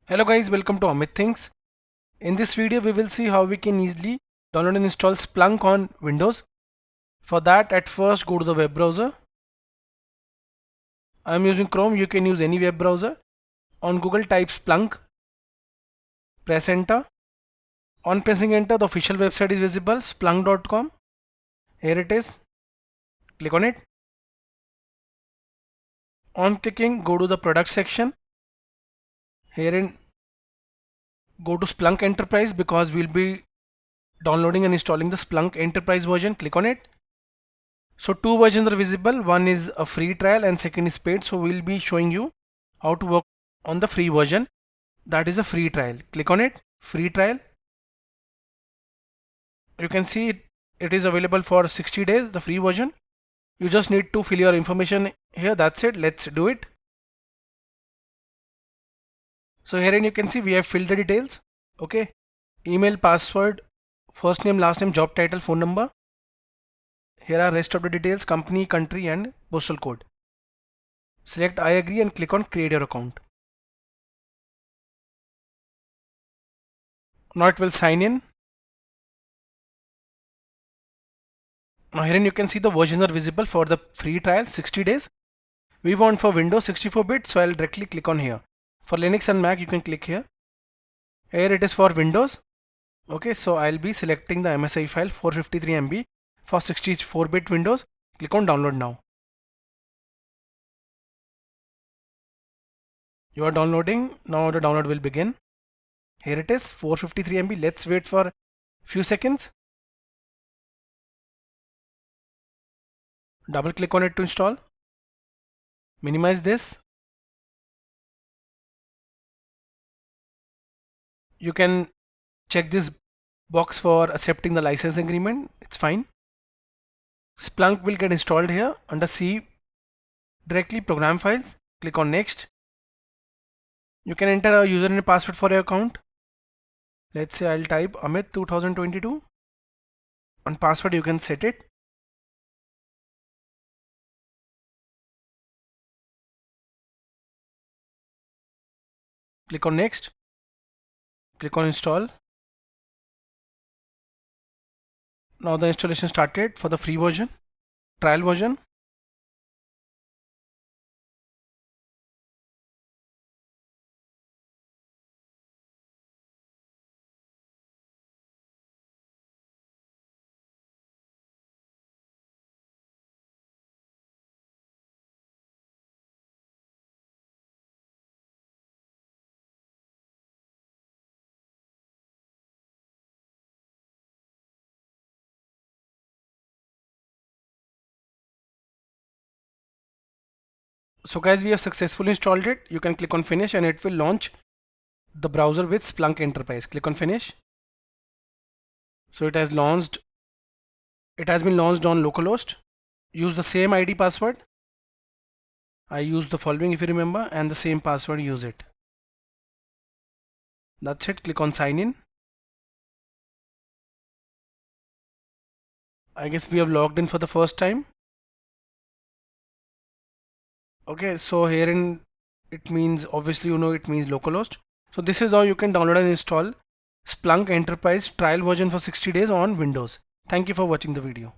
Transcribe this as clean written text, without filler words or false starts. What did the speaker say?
Hello guys, welcome to Amit Things. In this video we will see how we can easily download and install Splunk on Windows. For that, at first go to the web browser. I am using Chrome, you can use any web browser. On Google type Splunk, press enter. On pressing enter, the official website is visible, splunk.com. Here it is. Click on it. On clicking, go to the product section. Herein go to Splunk Enterprise because we'll be downloading and installing the Splunk Enterprise version. Click on it. So two versions are visible. One is a free trial and second is paid. So we'll be showing you how to work on the free version. That is a free trial. Click on it. Free trial. You can see it is available for 60 days, the free version. You just need to fill your information here. That's it. Let's do it. So herein you can see we have filled the details. Okay. Email, password, first name, last name, job title, phone number. Here are rest of the details, company, country and postal code. Select I agree and click on create your account. Now it will sign in. Now herein you can see the versions are visible for the free trial 60 days. We want for Windows 64-bit, so I'll directly click on here. For Linux and Mac you can click here. Here it is for Windows. Okay, so I'll be selecting the MSI file 453 MB for 64-bit Windows. Click on download now. You are downloading. Now the download will begin. Here it is 453 MB. Let's wait for few seconds. Double click on it to install. Minimize this. You can check this box for accepting the license agreement. It's fine. Splunk will get installed here under C. Directly program files. Click on next. You can enter a username and password for your account. Let's say I'll type Amit 2022. On password you can set it. Click on next. Click on install. Now the installation started for the free version, trial version. So guys, we have successfully installed it. You can click on finish and it will launch the browser with Splunk Enterprise. Click on finish. So it has launched. It has been launched on localhost. Use the same ID password. I used the following if you remember, and the same password, use it. That's it. Click on sign in. I guess we have logged in for the first time. Okay, so here in it means, obviously you know it means localhost. So this is how you can download and install Splunk Enterprise trial version for 60 days on Windows. Thank you for watching the video.